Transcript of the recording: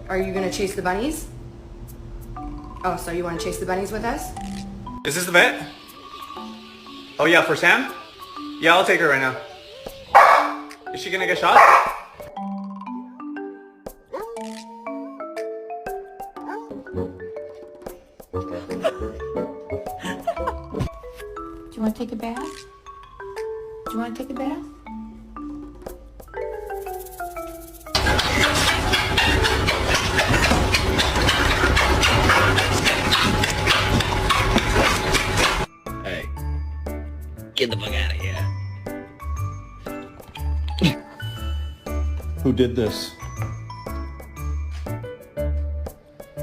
Are you gonna chase the bunnies? Oh, so you wanna chase the bunnies with us? Is this the vet? Oh yeah, for Sam? Yeah, I'll take her right now. Is she gonna get shot? Do you want to take a bath? Do you want to take a bath? Hey, get the fuck out of here. Who did this?